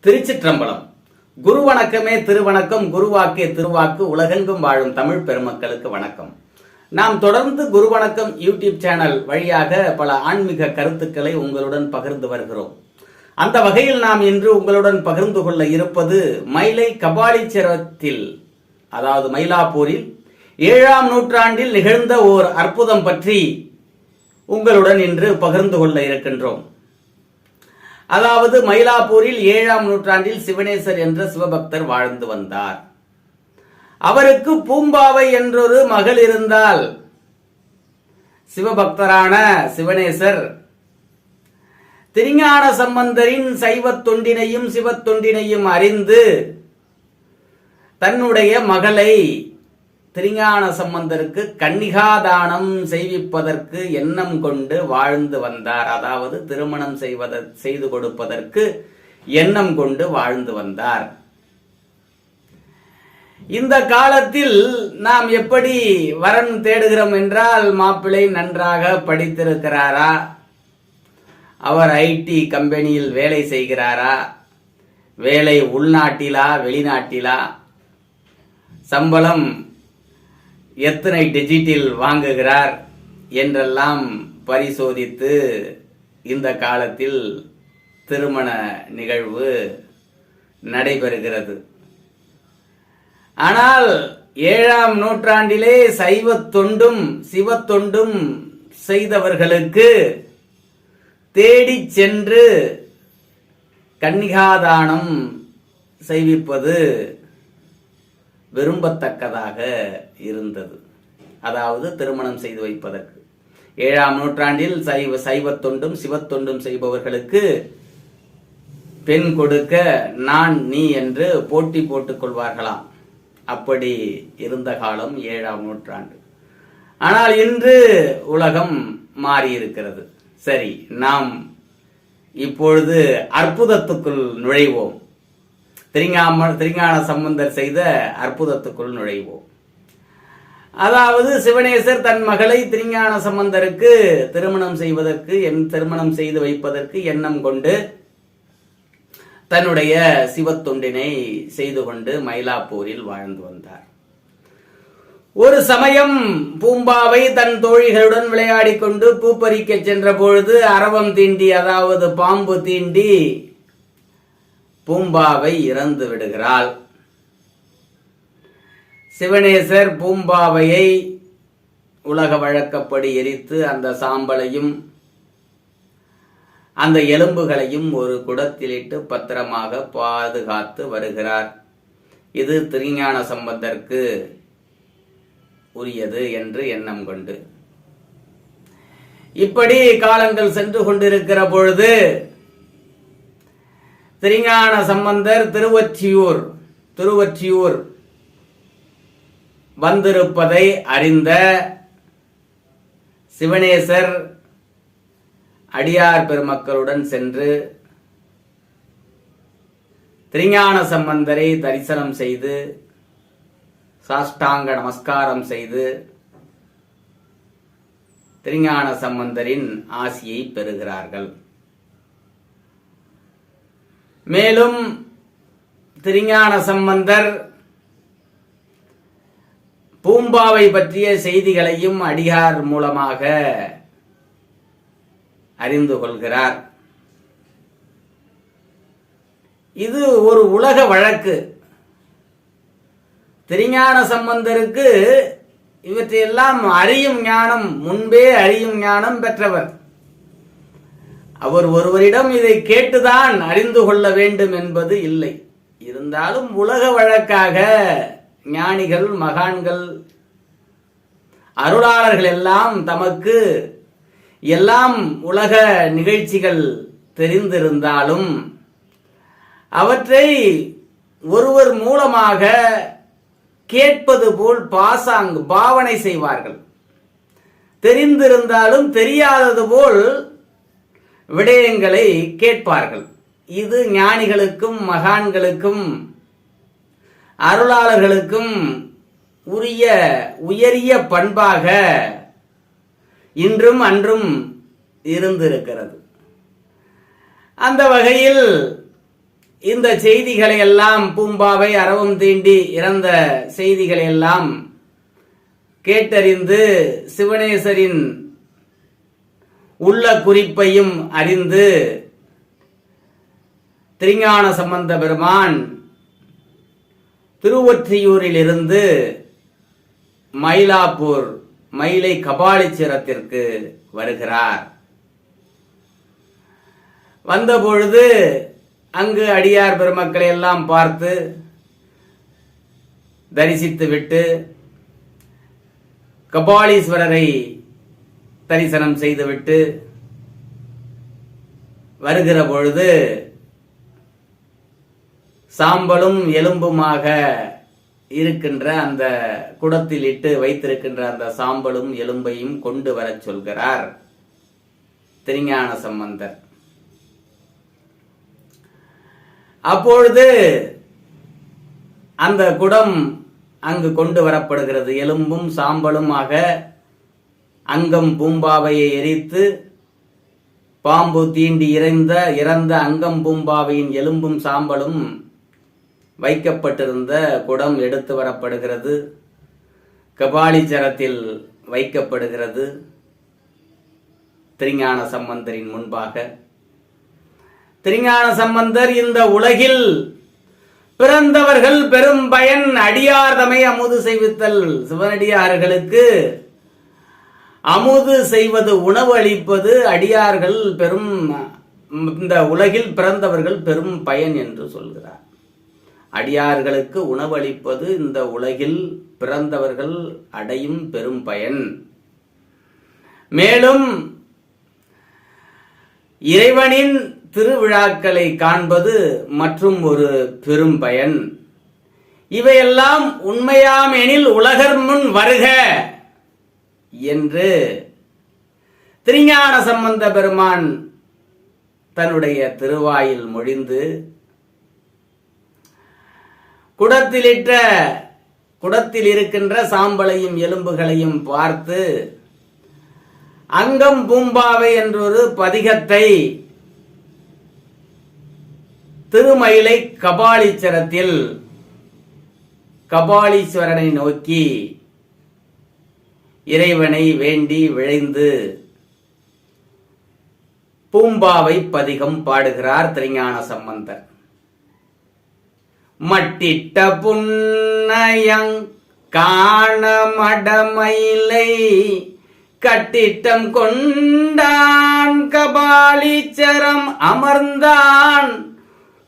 திருச்சிற்றம்பலம். குரு வணக்கமே திருவணக்கம், குருவாக்கே திருவாக்கு. உலகெங்கும் வாழும் தமிழ் பெருமக்களுக்கு வணக்கம். நாம் தொடர்ந்து குரு வணக்கம் யூடியூப் சேனல் வழியாக பல ஆன்மீக கருத்துக்களை உங்களுடன் பகிர்ந்து வருகிறோம். அந்த வகையில் நாம் இன்று உங்களுடன் பகிர்ந்து கொள்ள இருப்பது மயிலை கபாலீஸ்வரத்தில், அதாவது மயிலாப்பூரில் 7ஆம் நூற்றாண்டில் நிகழ்ந்த ஓர் அற்புதம் பற்றி உங்களுடன் இன்று பகிர்ந்து கொள்ள இருக்கின்றோம். அதாவது மயிலாப்பூரில் 7ஆம் நூற்றாண்டில் சிவனேசர் என்ற சிவபக்தர் வாழ்ந்து வந்தார். அவருக்கு பூம்பாவை என்றொரு மகள் இருந்தால், சிவபக்தரான சிவனேசர் திருஞான சம்பந்தரின் சைவத் தொண்டினையும் சிவத்தொண்டினையும் அறிந்து தன்னுடைய மகளை திருஞான சம்பந்தருக்கு கன்னிகாதானம் செய்விப்பதற்கு எண்ணம் கொண்டு வாழ்ந்து வந்தார். அதாவது திருமணம் செய்து கொடுப்பதற்கு எண்ணம் கொண்டு வாழ்ந்து வந்தார். இந்த காலத்தில் நாம் எப்படி வரன் தேடுகிறோம் என்றால், மாப்பிள்ளை நன்றாக படித்திருக்கிறாரா, அவர் ஐடி கம்பெனியில் வேலை செய்கிறாரா, வேலை உள்நாட்டிலா வெளிநாட்டிலா, சம்பளம் எத்தனை டிஜிட்டில் வாங்குகிறார் என்றெல்லாம் பரிசோதித்து இந்த காலத்தில் திருமண நிகழ்வு நடைபெறுகிறது. ஆனால் 7ஆம் நூற்றாண்டிலே சைவத் தொண்டும் சிவத்தொண்டும் செய்தவர்களுக்கு தேடி சென்று கன்னிகாதானம் செய்விப்பது விரும்பத்தக்கதாக இருந்தது. அதாவது திருமணம் செய்து வைப்பதற்கு 7ஆம் நூற்றாண்டில் சைவத் தொண்டும் சிவத்தொண்டும் செய்பவர்களுக்கு பெண் கொடுக்க நான் நீ என்று போட்டி போட்டுக் கொள்வார்களாம். அப்படி இருந்த காலம் 7ஆம் நூற்றாண்டு. ஆனால் இன்று உலகம் மாறியிருக்கிறது. சரி, நாம் இப்பொழுது அற்புதத்துக்குள் நுழைவோம். திருஞான சம்பந்தர் செய்த அற்புதத்துக்குள் நுழைவோம். அதாவது சிவனேசர் தன் மகளை திருஞான சம்பந்தருக்கு திருமணம் செய்து வைப்பதற்கு எண்ணம் கொண்டு தன்னுடைய சிவத்தொண்டினை செய்து கொண்டு மயிலாப்பூரில் வாழ்ந்து வந்தார். ஒரு சமயம் பூம்பாவை தன் தோழிகளுடன் விளையாடி கொண்டு பூப்பறிக்க சென்ற பொழுது அரவம் தீண்டி, அதாவது பாம்பு தீண்டி பூம்பாவை இறந்து விடுகிறாள். சிவனேசர் பூம்பாவையை உலக வழக்கப்படி எரித்து அந்த சாம்பலையும் அந்த எலும்புகளையும் ஒரு குடத்திலிட்டு பத்திரமாக பாதுகாத்து வருகிறார். இது திருஞான சம்பந்தருக்கு உரியது என்று எண்ணம் கொண்டு. இப்படி காலங்கள் சென்று கொண்டிருக்கிற பொழுது திருஞான சம்பந்தர் திருவொற்றியூர் வந்திருப்பதை அறிந்த சிவனேசர் அடியார் பெருமக்களுடன் சென்று திருஞான சம்பந்தரை தரிசனம் செய்து சாஷ்டாங்க நமஸ்காரம் செய்து திருஞான சம்பந்தரின் ஆசியை பெறுகிறார்கள். மேலும் திருஞான சம்பந்தர் பூம்பாவை பற்றிய செய்திகளையும் அடியார் மூலமாக அறிந்து கொள்கிறார். இது ஒரு உலக வழக்கு. திருஞான சம்பந்தருக்கு இவற்றையெல்லாம் அறியும் ஞானம், முன்பே அறியும் ஞானம் பெற்றவர். அவர் ஒருவரிடம் இதை கேட்டுதான் அறிந்து கொள்ள வேண்டும் என்பது இல்லை. இருந்தாலும் உலக வழக்காக ஞானிகள், மகான்கள், அருளாளர்கள் எல்லாம் தமக்கு எல்லாம் உலக நிகழ்ச்சிகள் தெரிந்திருந்தாலும் அவற்றை ஒருவர் மூலமாக கேட்பது போல் பாவனை செய்வார்கள். தெரிந்திருந்தாலும் தெரியாதது போல் விடயங்களை கேட்பார்கள். இது ஞானிகளுக்கும் மகான்களுக்கும் அருளாளர்களுக்கும் உயரிய பண்பாக இன்றும் அன்றும் இருந்திருக்கிறது. அந்த வகையில் இந்த செய்திகளை எல்லாம் பூம்பாவை அரவம் தீண்டி இறந்த செய்திகளை எல்லாம் கேட்டறிந்து சிவனேசரின் உள்ள குறிப்பையும் அறிந்து திருஞான சம்பந்த பெருமான் திருவொற்றியூரில் இருந்து மயிலாப்பூர் மயிலை கபாலீஸ்வரத்திற்கு வருகிறார். வந்தபொழுது அங்கு அடியார் பெருமக்களை எல்லாம் பார்த்து தரிசித்துவிட்டு கபாலீஸ்வரரை தரிசனம் செய்துவிட்டு வருகிற பொழுது சாம்பலும் எலும்புமாக இருக்கின்ற அந்த குடத்தில் இட்டு வைத்திருக்கின்ற அந்த சாம்பலும் எலும்பையும் கொண்டு வர சொல்கிறார் திருஞான சம்பந்தர். அப்பொழுது அந்த குடம் அங்கு கொண்டு வரப்படுகிறது. எலும்பும் சாம்பலுமாக அங்கம் பூம்பாவையை எரித்து பாம்பு தீண்டி இறந்த அங்கம் பூம்பாவையின் எலும்பும் சாம்பலும் வைக்கப்பட்டிருந்த குடம் எடுத்து வரப்படுகிறது. கபாலீஸ்வரத்தில் வைக்கப்படுகிறது திருஞான சம்பந்தரின் முன்பாக. திருஞான சம்பந்தர் இந்த உலகில் பிறந்தவர்கள் பெரும் பயன் அடியார்தமை அமுது செய்வித்தல். சிவனடியார்களுக்கு அமுது செய்வது, உணவு அளிப்பது அடியார்கள் பெரும், இந்த உலகில் பிறந்தவர்கள் பெரும் பயன் என்று சொல்கிறார். அடியார்களுக்கு உணவளிப்பது இந்த உலகில் பிறந்தவர்கள் அடையும் பெரும் பயன். மேலும் இறைவனின் திருவிழாக்களை காண்பது மற்றும் ஒரு பெரும் பயன். இவையெல்லாம் உண்மையாம் எனில் உலகர் முன் வருக என்று திருஞான சம்பந்த பெருமான் தன்னுடைய திருவாயில் மொழிந்து குடத்தில் இருக்கின்ற சாம்பலையும் எலும்புகளையும் பார்த்து அங்கம் பூம்பாவை என்றொரு பதிகத்தை திருமயிலை கபாலீஸ்வரத்தில் கபாலீஸ்வரனை நோக்கி இறைவனை வேண்டி விழைந்து பூம்பாவை பதிகம் பாடுகிறார் திருஞான சம்பந்தர். மட்டிட்ட புன்னயங் காண மடமயிலை கட்டிட்டம் கொண்டான் கபாலீச்சரம் அமர்ந்தான்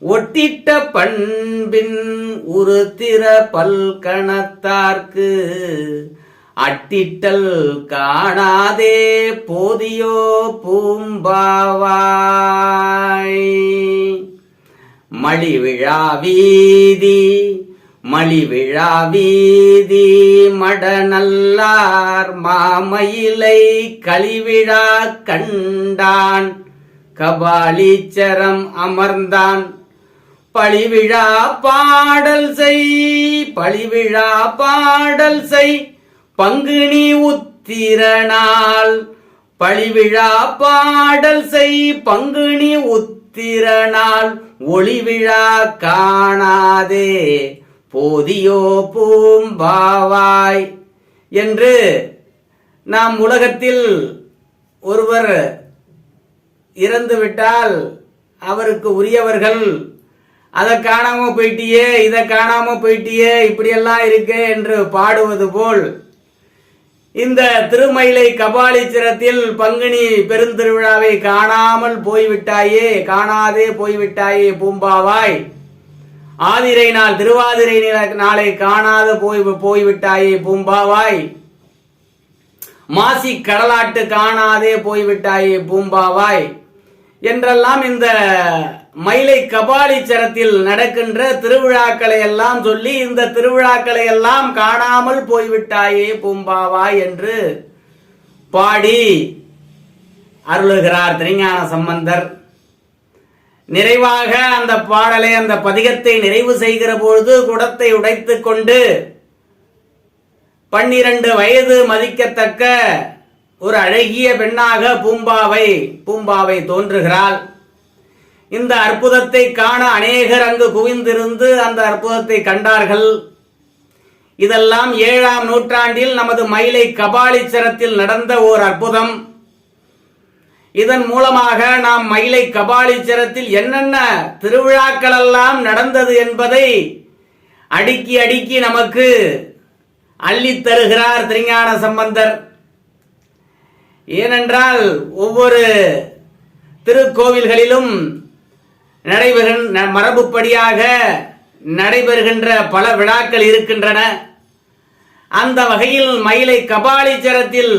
ஒட்டிட்ட பண்பின் உருத்திர பல்கணத்தார்க்கு அட்டிட்டல் காணாதே போதியோ பூம்பாவாய். மலிவிழா வீதி மடநல்லார் மாமயிலை கலிவிழா கண்டான் கபாலீச்சரம் அமர்ந்தான் பழிவிழா பாடல் செய் பங்குனி உத்திரனாள் பழிவிழா பாடல் செய் பங்குனி உத்திரனாள் ஒளிவிழா காணாதே போதியோ பூம்பாவாய் என்று நாம் உலகத்தில் ஒருவர் இறந்துவிட்டால் அவருக்கு உரியவர்கள் அதை காணாம போயிட்டியே, இதை காணாம போயிட்டியே, இப்படியெல்லாம் இருக்கு என்று பாடுவது போல் இந்த திருமயிலை கபாலீஸ்வரத்தில் பங்குனி பெருந்திருவிழாவை காணாமல் போய்விட்டாயே, காணாதே போய்விட்டாயே பூம்பாவாய். ஆதிரை நாள் திருவாதிரை நாளை காணாது போய்விட்டாயே பூம்பாவாய். மாசி கடலாட்டு காணாதே போய்விட்டாயே பூம்பாவாய் என்றெல்லாம் இந்த மயிலை கபாலீஸ்வரத்தில் நடக்கின்ற திருவிழாக்களை எல்லாம் சொல்லி இந்த திருவிழாக்களை எல்லாம் காணாமல் போய்விட்டாயே பூம்பாவாய் என்று பாடி அருளுகிறார் திருஞான சம்பந்தர். நிறைவாக அந்த பாடலை, அந்த பதிகத்தை நிறைவு செய்கிற பொழுது குடத்தை உடைத்துக் கொண்டு 12 வயது மதிக்கத்தக்க ஒரு அழகிய பெண்ணாக பூம்பாவை தோன்றுகிறாள். இந்த அற்புதத்தை காண அநேகர் அங்கு குவிந்திருந்து அந்த அற்புதத்தை கண்டார்கள். இதெல்லாம் 7ஆம் நூற்றாண்டில் நமது மயிலை கபாலீச்சரத்தில் நடந்த ஓர் அற்புதம். இதன் மூலமாக நாம் மயிலை கபாலீச்சரத்தில் என்னென்ன திருவிழாக்கள் எல்லாம் நடந்தது என்பதை அடுக்கி அடுக்கி நமக்கு அள்ளித் தருகிறார் திருஞான சம்பந்தர். ஏனென்றால் ஒவ்வொரு திருக்கோவில்களிலும் மரபுப்படியாக நடைபெறுகின்ற பல விழாக்கள் இருக்கின்றன. அந்த வகையில் மயிலை கபாலீச்சரத்தில்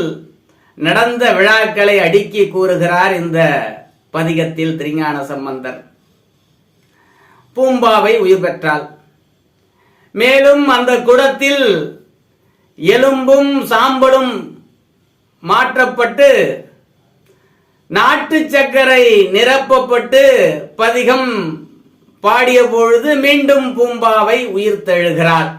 நடந்த விழாக்களை அடுக்கி கூறுகிறார் இந்த பதிகத்தில் திருஞான சம்பந்தர். பூம்பாவை உயிர் பெற்றாள். மேலும் அந்த குடத்தில் எலும்பும் சாம்பலும் மாற்றப்பட்டு நாட்டு சர்க்கரை நிரப்பப்பட்டு பதிகம் பாடிய பொழுது மீண்டும் பூம்பாவை உயிர் தழுகிறார்.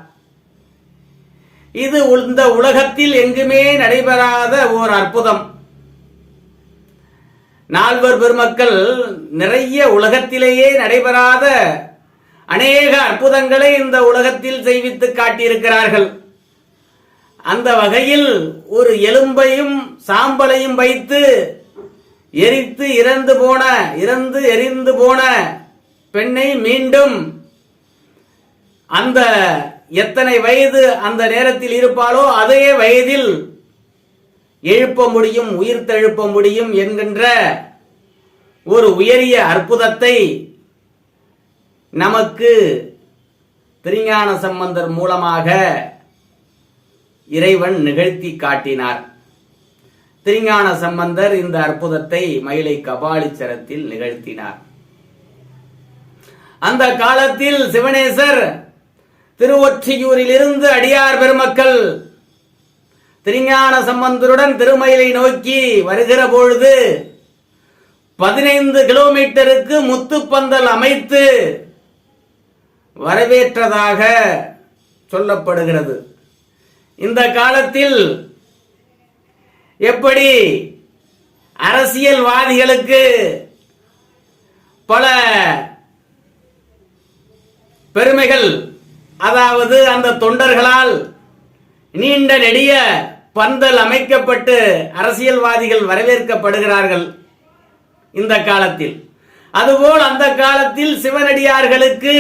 இது இந்த உலகத்தில் எங்குமே நடைபெறாத ஓர் அற்புதம். நால்வர் பெருமக்கள் நிறைய உலகத்திலேயே நடைபெறாத அநேக அற்புதங்களை இந்த உலகத்தில் செய்வித்து காட்டியிருக்கிறார்கள். அந்த வகையில் ஒரு எலும்பையும் சாம்பலையும் வைத்து எரித்து எரிந்து போன பெண்ணை மீண்டும் அந்த எத்தனை வயது அந்த நேரத்தில் இருப்பாளோ அதே வயதில் எழுப்ப முடியும், உயிர் தெழுப்ப முடியும் என்கின்ற ஒரு உயரிய அற்புதத்தை நமக்கு திருஞான சம்பந்தர் மூலமாக இறைவன் நிகழ்த்தி காட்டினார். திருஞான சம்பந்தர் இந்த அற்புதத்தை மயிலை கபாலீச்சரத்தில் நிகழ்த்தினார். அந்த காலத்தில் சிவனேசர் திருவொற்றியூரில் இருந்து அடியார் பெருமக்கள் திருஞான சம்பந்தருடன் திருமயிலை நோக்கி வருகிற பொழுது 15 கிலோமீட்டருக்கு முத்துப்பந்தல் அமைத்து வரவேற்றதாக சொல்லப்படுகிறது. இந்த காலத்தில் எப்படி அரசியல்வாதிகளுக்கு பல பெருமைகள், அதாவது அந்த தொண்டர்களால் நீண்ட நெடிய பந்தல் அமைக்கப்பட்டு அரசியல்வாதிகள் வரவேற்கப்படுகிறார்கள் இந்த காலத்தில், அதுபோல் அந்த காலத்தில் சிவனடியார்களுக்கு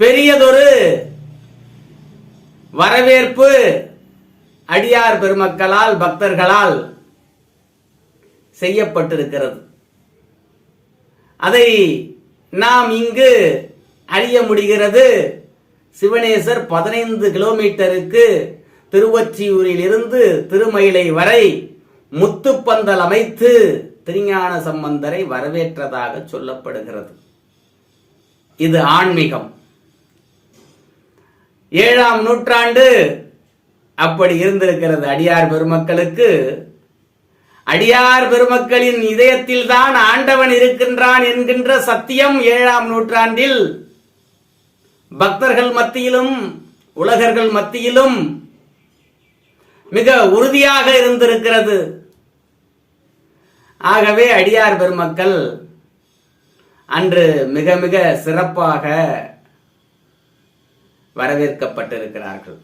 பெரியதொரு வரவேற்பு அடியார் பெருமக்களால் பக்தர்களால் செய்யப்பட்டிருக்கிறது. அதை நாம் இங்கு அறிய முடிகிறது. சிவனேசர் 15 கிலோமீட்டருக்கு திருவொற்றியூரில் இருந்து திருமயிலை வரை முத்துப்பந்தல் அமைத்து திருஞான சம்பந்தரை வரவேற்றதாக சொல்லப்படுகிறது. இது ஆன்மீகம். 7ஆம் நூற்றாண்டு அப்படி இருந்திருக்கிறது. அடியார் பெருமக்களுக்கு, அடியார் பெருமக்களின் இதயத்தில் தான் ஆண்டவன் இருக்கின்றான் என்கின்ற சத்தியம் 7ஆம் நூற்றாண்டில் பக்தர்கள் மத்தியிலும் உலகர்கள் மத்தியிலும் மிக உறுதியாக இருந்திருக்கிறது. ஆகவே அடியார் பெருமக்கள் அன்று மிக மிக சிறப்பாக வரவேற்கப்பட்டிருக்கிறார்கள்.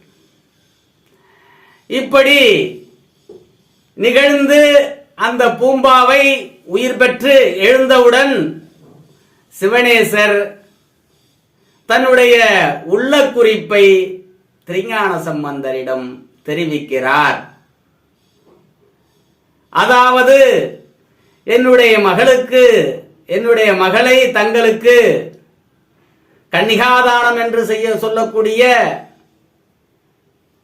இப்படி நிகழ்ந்து அந்த பூம்பாவை உயிர் பெற்று எழுந்தவுடன் சிவனேசர் தன்னுடைய உள்ள குறிப்பை திருஞான சம்பந்தரிடம் தெரிவிக்கிறார். அதாவது என்னுடைய மகளை தங்களுக்கு கன்னிகாதானம் என்று சொல்லக்கூடிய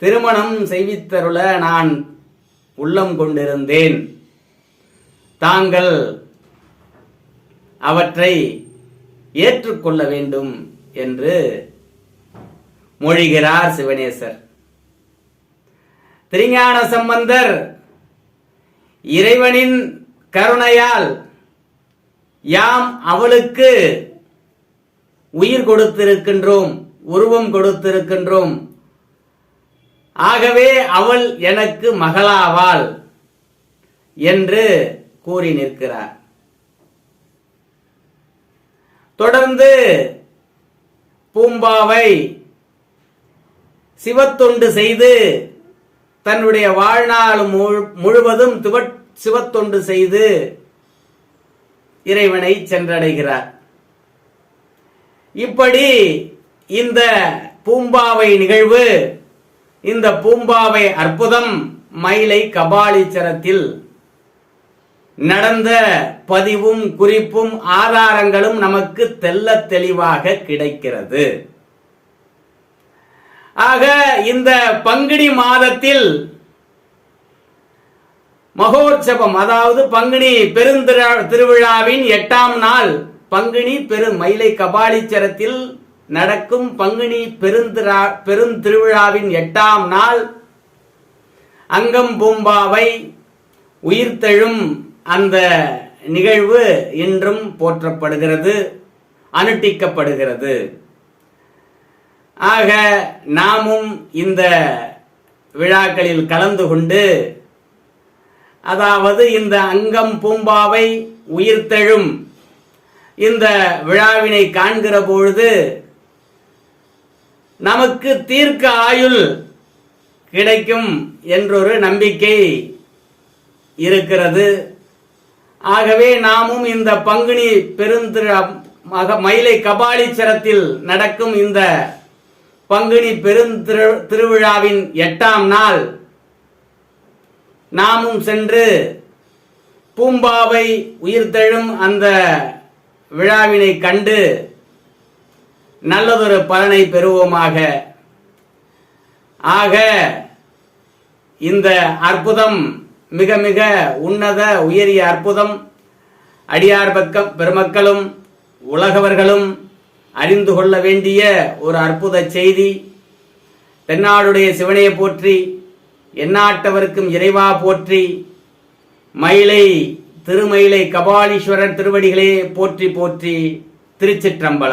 திருமணம் செய்வித்தருள நான் உள்ளம் கொண்டிருந்தேன். தாங்கள் அவற்றை ஏற்றுக்கொள்ள வேண்டும் என்று மொழிகிறார் சிவனேசர். திருஞான சம்பந்தர் இறைவனின் கருணையால் யாம் அவளுக்கு உயிர் கொடுத்திருக்கின்றோம், உருவம் கொடுத்திருக்கின்றோம், ஆகவே அவள் எனக்கு மகளாவாள் என்று கூறி நிற்கிறார். தொடர்ந்து பூம்பாவை சிவத்தொண்டு செய்து தன்னுடைய வாழ்நாள் முழுவதும் சிவத்தொண்டு செய்து இறைவனை சென்றடைகிறார். இப்படி இந்த பூம்பாவை நிகழ்வு, இந்த பூம்பாவை அற்புதம் மயிலை கபாலீச்சரத்தில் நடந்த பதிவும் குறிப்பும் ஆதாரங்களும் நமக்கு தெள்ளத் தெளிவாக கிடைக்கிறது. ஆக இந்த பங்குனி மாதத்தில் மகோற்சவம், அதாவது பங்குனி திருவிழாவின் 8ஆம் நாள், பங்குனி மயிலை கபாலீச்சரத்தில் நடக்கும் பங்குனி பெருந்திருவிழாவின் 8ஆம் நாள் அங்கம் பூம்பாவை உயிர்த்தெழும் அந்த நிகழ்வு இன்றும் போற்றப்படுகிறது, அனுட்டிக்கப்படுகிறது. ஆக நாமும் இந்த விழாக்களில் கலந்து கொண்டு, அதாவது இந்த அங்கம் பூம்பாவை உயிர்த்தெழும் இந்த விழாவினை காண்கிற பொழுது நமக்கு தீர்க்க ஆயுள் கிடைக்கும் என்றொரு நம்பிக்கை இருக்கிறது. ஆகவே நாமும் இந்த பங்குனி மயிலை கபாலீச்சரத்தில் நடக்கும் இந்த பங்குனி திருவிழாவின் 8ஆம் நாள் நாமும் சென்று பூம்பாவை உயிர்த்தெழும் அந்த விழாவினை கண்டு நல்லதொரு பலனை பெறுவோமாக. ஆக இந்த அற்புதம் மிக மிக உன்னத உயரிய அற்புதம். அடியார் பெருமக்களும் உலகவர்களும் அறிந்து கொள்ள வேண்டிய ஒரு அற்புத செய்தி. தென்னாடுடைய சிவனையை போற்றி, எந்நாட்டவருக்கும் இறைவா போற்றி, திருமயிலை கபாலீஸ்வரர் திருவடிகளே போற்றி போற்றி. திருச்சிற்றம்பலம்.